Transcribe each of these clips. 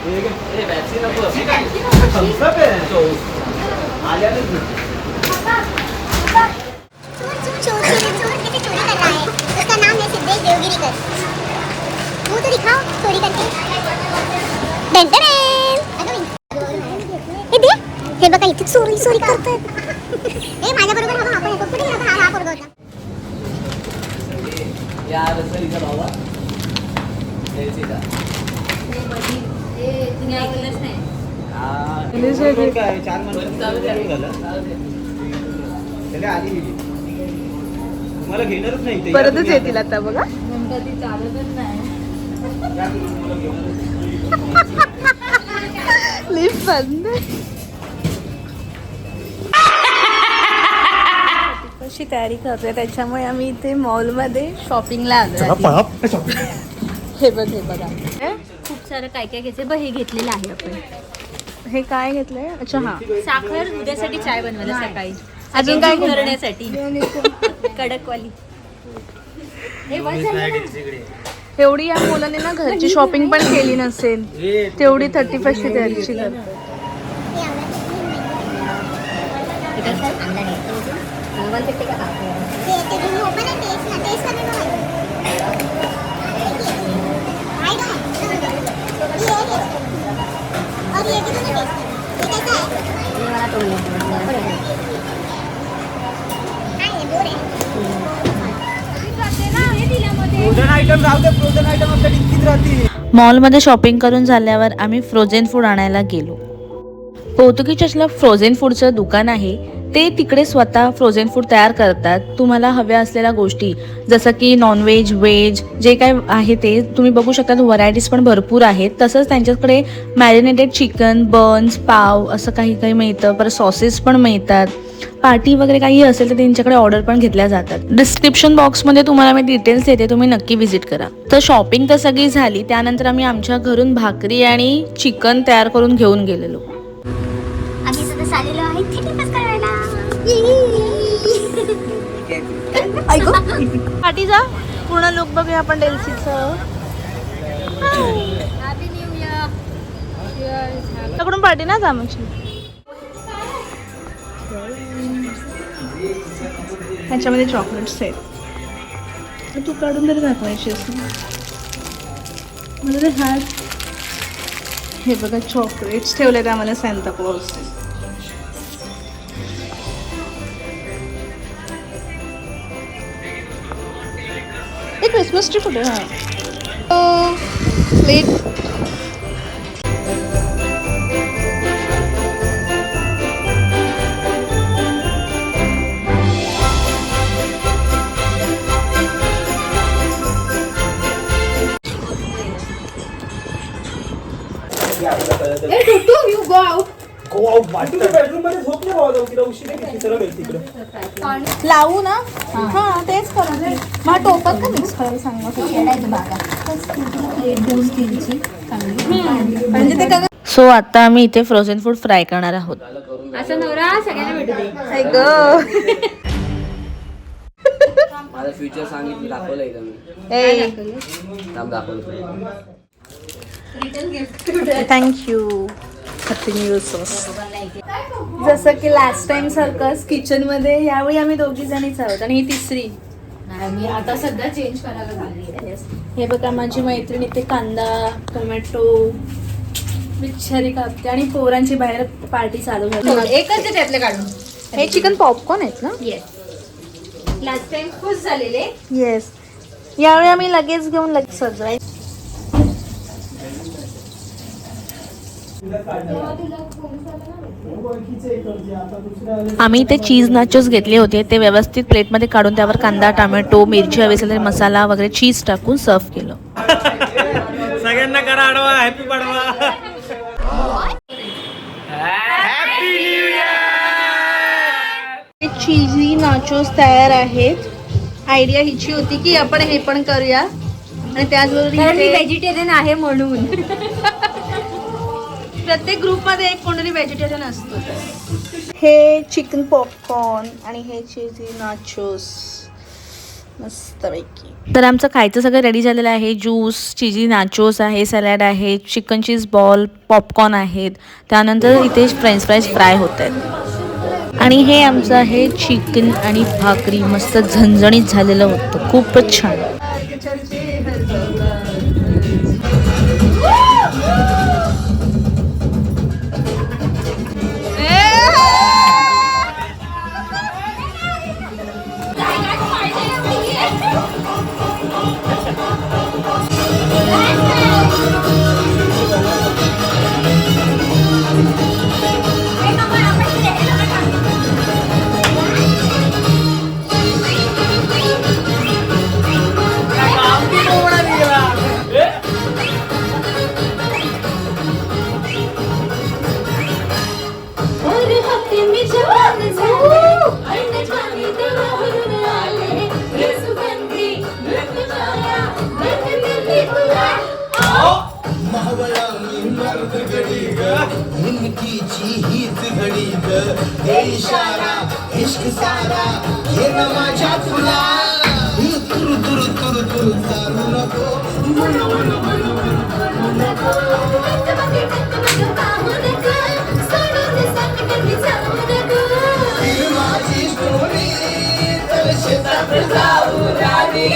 हे बघा इथे चोरी चोरी करतात. ए माझ्या बरोबर बाबा आपण येतो. कुठे गेला हा पोरगा होता. यार सरीचा बाबा देसीचा ए तुम्ही ऐकलंच नाही. हां काय 4 महिने झालं. त्याला आली तुम्हाला घेणारच नाही ते. परतच येतील आता बघा. गणपती चालतच नाही. लिफ्ट बंद. कशी तयारी करतोय त्याच्यामुळे आम्ही इथे मॉलमध्ये शॉपिंगला आलो. हे बघा खूप सारं काय काय घ्यायचं बघ. हे घेतलेलं आहे आपण. हे काय घेतलंय. अच्छा हा साखर उद्यासाठी चाय बनवायला सकाळी. अजून काय करण्यासाठी कडकवाली. हे एवढी या मुलाने ना घरची शॉपिंग पण केली नसेल तेवढी 31ची तयारीची करते. मॉलमध्ये शॉपिंग करून झाल्यावर आम्ही फ्रोझन फूड आणायला गेलो. पोर्तुगीज चर्चला फ्रोझन फूडचं दुकान आहे. ते तिकडे स्वतः फ्रोझन फूड तयार करतात. तुम्हाला हव्या असलेल्या गोष्टी जसं की नॉनव्हेज व्हेज जे काय आहे ते तुम्ही बघू शकता. व्हरायटीज पण भरपूर आहेत. तसंच त्यांच्याकडे मॅरिनेटेड चिकन बन्स पाव असं काही काही मिळतं. परत सॉसेस पण मिळतात. पार्टी वगैरे काही असेल तर त्यांच्याकडे ऑर्डर पण घेतल्या जातात. डिस्क्रिप्शन बॉक्समध्ये तुम्हाला मी डिटेल्स देते. तुम्ही नक्की व्हिजिट करा. तर शॉपिंग तर सगळी झाली. त्यानंतर आम्ही आमच्या घरून भाकरी आणि चिकन तयार करून घेऊन गेलेलो. आम्ही सध्या आलेलो आहे थिएटर करायला. ऐकू पार्टी जा पूर्ण लुक बघूया आपण डेल्सीचं. Happy new year. तिकडून पार्टी ना जामाची. ह्याच्यामध्ये चॉकलेट्स आहेत. तू काढून तरी दाखवायची असं मला ते हात. हे बघा चॉकलेट्स ठेवले आम्हाला सॅन्टा क्लॉज. एक क्रिसमस ट्री कुठे. हा प्लेट. लावू ना. हा तेच करा. मग टोपात का मिक्स करायला सांगा. सो आता आम्ही इथे फ्रोझन फूड फ्राय करणार आहोत. असं नवरा सगळ्यांना भेटू दे. माझं फ्युचर सांगितलं दाखवलं एकदा मी दाखवलं. थँक्यू. जसं की लास्ट टाइम सारखंच किचन मध्ये यावेळी आम्ही दोघी जणीच आहोत आणि ही तिसरी. मी आता सध्या चेंज करायला लागली. हे बघा माझी मैत्रीण इथे कांदा टोमॅटो बिच्छारी कापते आणि पोरांची बाहेर पार्टी चालू झाली. एकच त्यातले काढून. हे चिकन पॉपकॉर्न आहेत ना. येस लास्ट टाइम खुश झालेले. येस यावेळी आम्ही लगेच घेऊन लगेच सजवाय. आम्ही इथे चीज नाचोस घेतले होते. ते व्यवस्थित प्लेटमध्ये काढून त्यावर कांदा टोमॅटो मिरची हवी असेल मसाला वगैरे चीज टाकून सर्व केलं. सगळ्यांना करा आडवा. हॅपी पाडवा. चीजी नाचोस तयार आहेत. आयडिया हिची होती की आपण हे पण करूया आणि त्याचबरोबर मी व्हेजिटेरियन आहे म्हणून. प्रत्येक ग्रुपमध्ये एक कोणतरी व्हेजिटेरियन असतो. हे चिकन पॉपकॉर्न आणि हे चीजी नाचोस. मस्तपैकी. तर आमचं खायचं सगळं रेडी झालेलं आहे. ज्यूस, चिजी नाचोस आहे, सॅलॅड आहे, चिकन चीज बॉल, पॉपकॉर्न आहेत. त्यानंतर इथे फ्रेंच फ्राईज फ्राय होत आहेत. आणि हे आमचं आहे चिकन आणि भाकरी मस्त झणझणीत झालेलं होतं. खूपच छान. इशारा इश्क सारा ये नमाजा फुला तुरु तुरु तुरु तुरु चालू नको माझी स्टोरी तर शेतात जाऊ राणी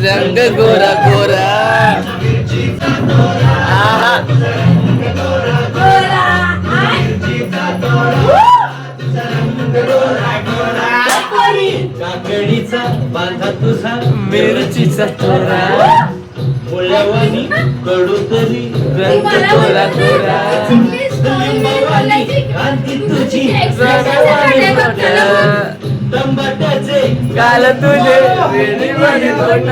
रंग गोरा गोरा काकडीचा बांधा तुझा मिरचीचा तोरा मुळ्यावानी कडू तरी रंग गोरा गोरा कांती तुझी तंबाट्याचे गाल तुझे वेणीवाणी तोंड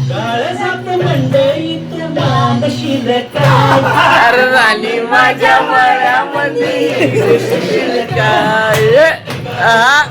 काळ सात मंडईत बांधशील काय अरे राणी माझ्या मळ्यामध्ये दिसशील काय आ.